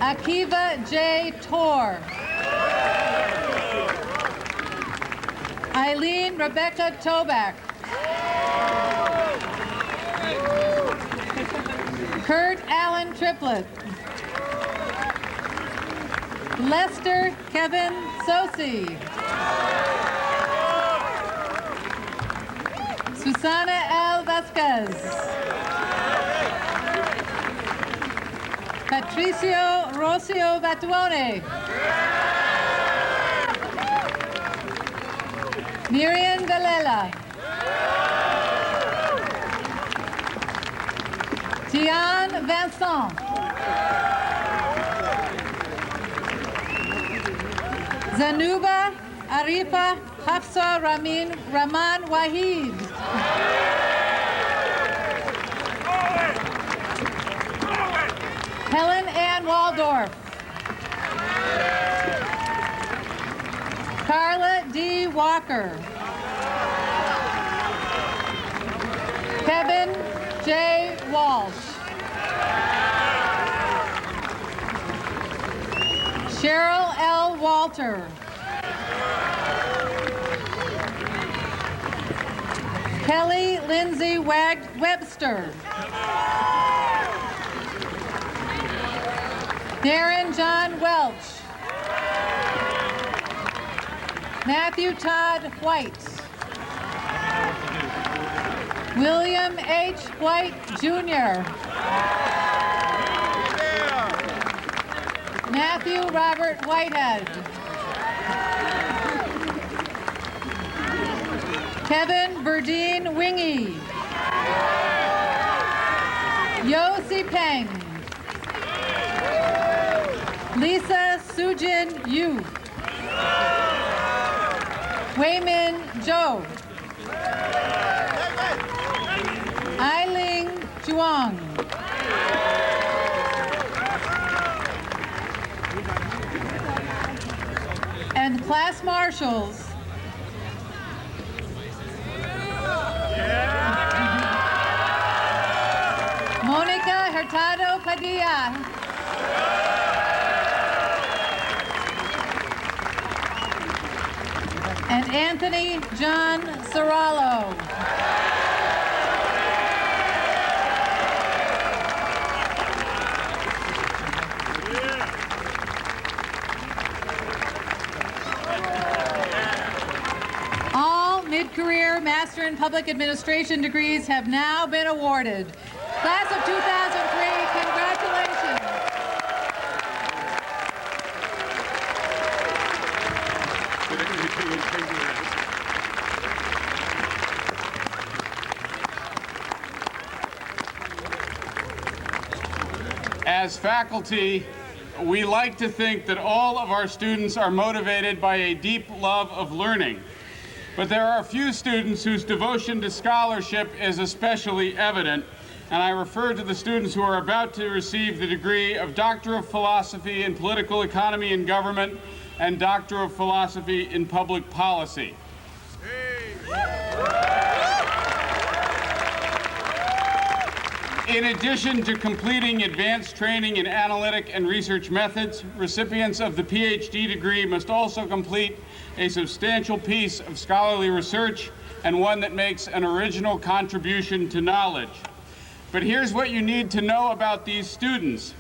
Akiva J. Tor. Eileen Rebecca Toback. Kurt Allen Triplett. Lester Kevin Sosi. Susana L. Vasquez. Patricio Rocio Batuone. Miriam Galela. Tian Vincent. Zanuba Arifa Hafsa Rahman Wahid. Helen Ann Waldorf. Carla D. Walker. Kevin J. Walsh. Cheryl L. Walter. Kelly Lindsay Webster. Darren John Welch. Matthew Todd White. William H. White, Jr. Matthew Robert Whitehead. Kevin Burdine Wingy. Yossi Peng. Lisa Sujin Yu. Weimin Zhou. Ailing Zhuang. And class marshals. Monica Hurtado Padilla. and Anthony John Serrallo. All mid-career Master in Public Administration degrees have now been awarded. Class of 2003, congratulations. As faculty, we like to think that all of our students are motivated by a deep love of learning. But there are a few students whose devotion to scholarship is especially evident, and I refer to the students who are about to receive the degree of Doctor of Philosophy in Political Economy and Government and Doctor of Philosophy in Public Policy. In addition to completing advanced training in analytic and research methods, recipients of the PhD degree must also complete a substantial piece of scholarly research and one that makes an original contribution to knowledge. But here's what you need to know about these students.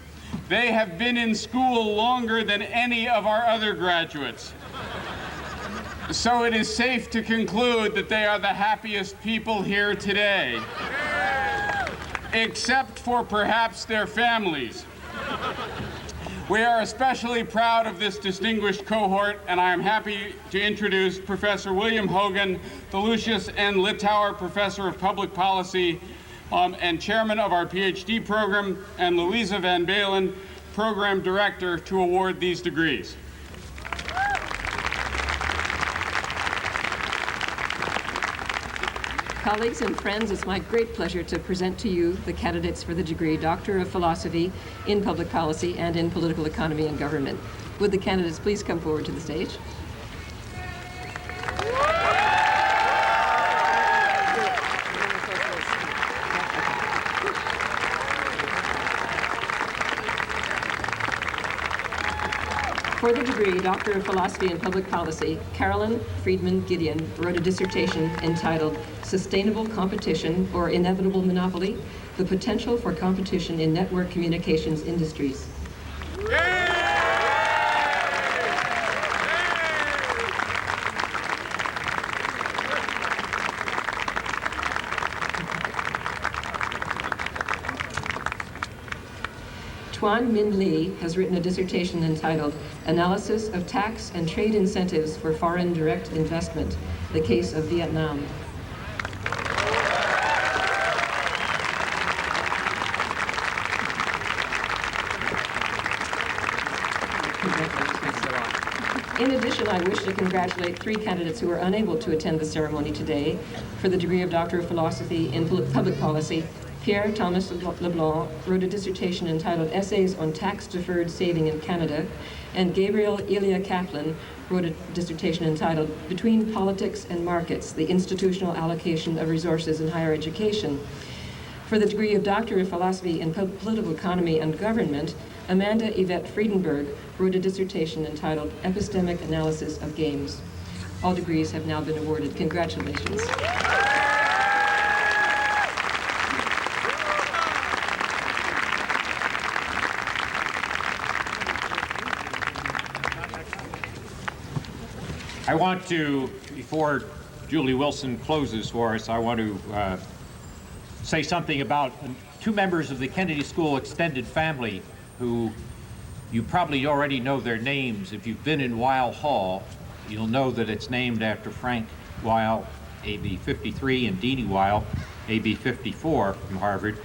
They have been in school longer than any of our other graduates. So it is safe to conclude that they are the happiest people here today, except for perhaps their families. We are especially proud of this distinguished cohort, and I am happy to introduce Professor William Hogan, the Lucius N. Littauer Professor of Public Policy and Chairman of our PhD program, and Louisa Van Balen, Program Director, to award these degrees. Colleagues and friends, it's my great pleasure to present to you the candidates for the degree Doctor of Philosophy in Public Policy and in Political Economy and Government. Would the candidates please come forward to the stage? For the degree Doctor of Philosophy in Public Policy, Carolyn Friedman Gideon wrote a dissertation entitled Sustainable Competition or Inevitable Monopoly, the Potential for Competition in Network Communications Industries. Tuan Min Lee has written a dissertation entitled Analysis of Tax and Trade Incentives for Foreign Direct Investment, the Case of Vietnam. In addition, I wish to congratulate three candidates who are unable to attend the ceremony today for the degree of Doctor of Philosophy in Public Policy. Pierre Thomas Leblanc wrote a dissertation entitled Essays on Tax-Deferred Saving in Canada, and Gabriel Elia Kaplan wrote a dissertation entitled Between Politics and Markets, the Institutional Allocation of Resources in Higher Education. For the degree of Doctor of Philosophy in Political Economy and Government, Amanda Yvette Friedenberg wrote a dissertation entitled Epistemic Analysis of Games. All degrees have now been awarded. Congratulations. I want to, before Julie Wilson closes for us, I want to say something about two members of the Kennedy School extended family who you probably already know their names. If you've been in Weill Hall, you'll know that it's named after Frank Weill, AB 53, and Deanie Weill, AB 54 from Harvard,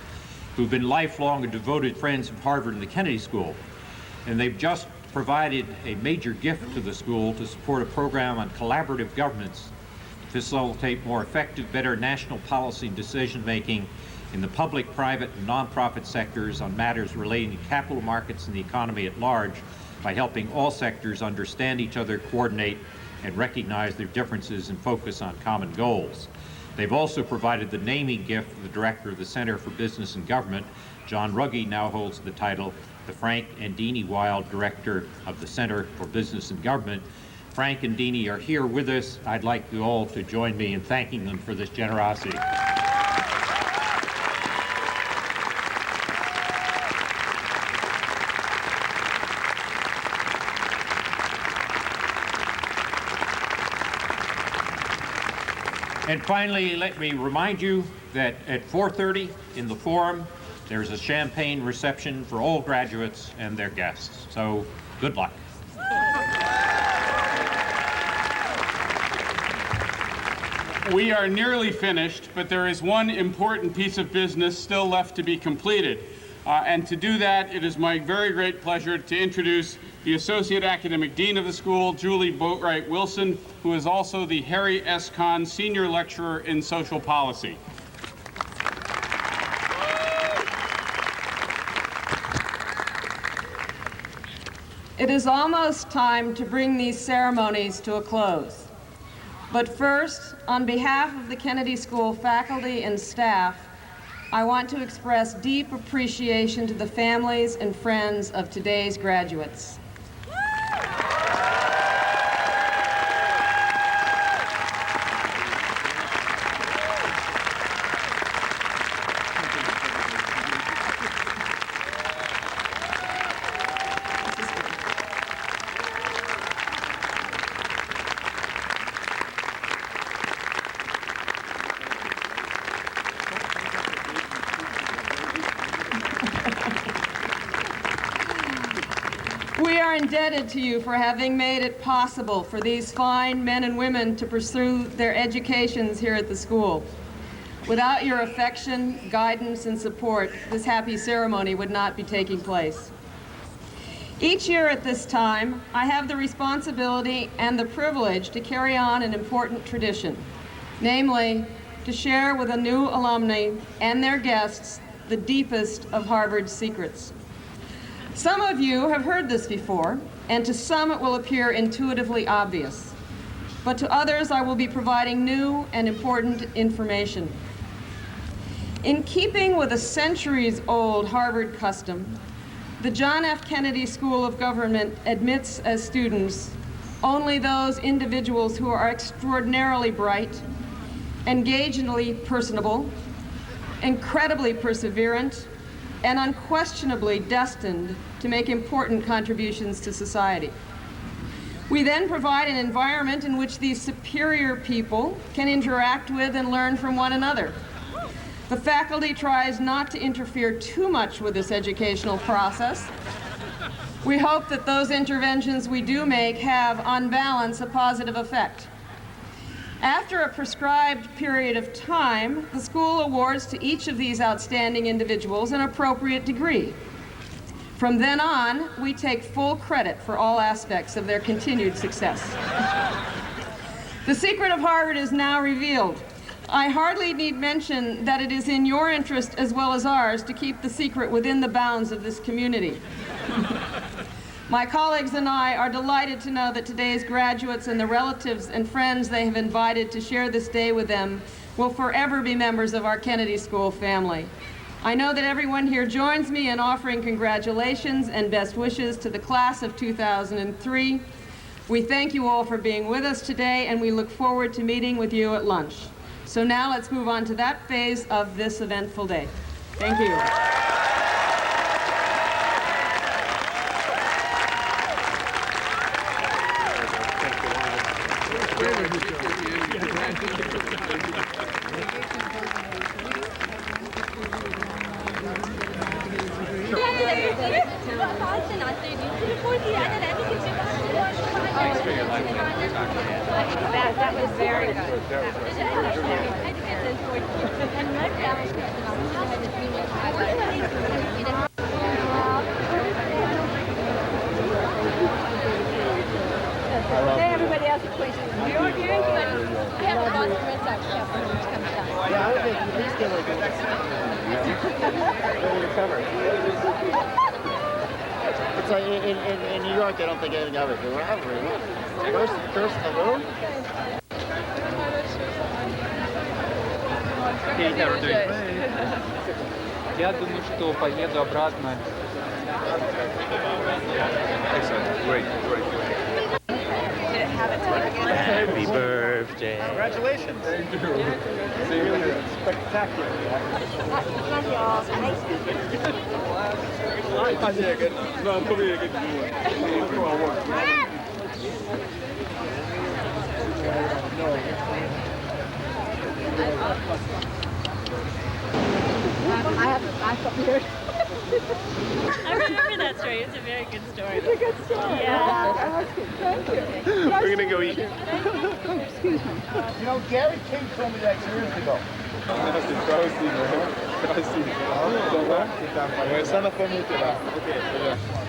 who've been lifelong and devoted friends of Harvard and the Kennedy School. And they've just provided a major gift to the school to support a program on collaborative governance to facilitate more effective, better national policy decision-making in the public, private, and nonprofit sectors on matters relating to capital markets and the economy at large by helping all sectors understand each other, coordinate, and recognize their differences and focus on common goals. They've also provided the naming gift for the director of the Center for Business and Government. John Ruggie now holds the title the Frank and Deanie Weill Director of the Center for Business and Government, Frank and Deanie are here with us. I'd like you all to join me in thanking them for this generosity. And finally, let me remind you that at 4:30 in the forum, there's a champagne reception for all graduates and their guests. So good luck. We are nearly finished, but there is one important piece of business still left to be completed. And to do that, it is my very great pleasure to introduce the Associate Academic Dean of the school, Julie Boatwright Wilson, who is also the Harry S. Kahn Senior Lecturer in Social Policy. It is almost time to bring these ceremonies to a close. But first, on behalf of the Kennedy School faculty and staff, I want to express deep appreciation to the families and friends of today's graduates. We are indebted to you for having made it possible for these fine men and women to pursue their educations here at the school. Without your affection, guidance, and support, this happy ceremony would not be taking place. Each year at this time, I have the responsibility and the privilege to carry on an important tradition, namely, to share with the new alumni and their guests the deepest of Harvard's secrets. Some of you have heard this before, and to some it will appear intuitively obvious. But to others, I will be providing new and important information. In keeping with a centuries-old Harvard custom, the John F. Kennedy School of Government admits as students only those individuals who are extraordinarily bright, engagingly personable, incredibly perseverant, and unquestionably destined to make important contributions to society. We then provide an environment in which these superior people can interact with and learn from one another. The faculty tries not to interfere too much with this educational process. We hope that those interventions we do make have, on balance, a positive effect. After a prescribed period of time, the school awards to each of these outstanding individuals an appropriate degree. From then on, we take full credit for all aspects of their continued success. The secret of Harvard is now revealed. I hardly need mention that it is in your interest as well as ours to keep the secret within the bounds of this community. My colleagues and I are delighted to know that today's graduates and the relatives and friends they have invited to share this day with them will forever be members of our Kennedy School family. I know that everyone here joins me in offering congratulations and best wishes to the class of 2003. We thank you all for being with us today, and we look forward to meeting with you at lunch. So now let's move on to that phase of this eventful day. Thank you. That was very good. Hey, everybody else, please. You're here. We have a bunch of rinse out stuff when it comes down. Yeah, I would think at least get like ready to cover. It's like in New York, they don't think anything of it. But whatever. Curse the room. Я думаю, что поеду обратно. Excellent. Great. Happy birthday. Congratulations. Thank you. Spectacular. I remember that story. It's a very good story. It's a good story. Yeah. Thank you. We're gonna go eat. Excuse me. You know, Gary King told me that years ago. Ça va? Ça va? Ça va? Ça va?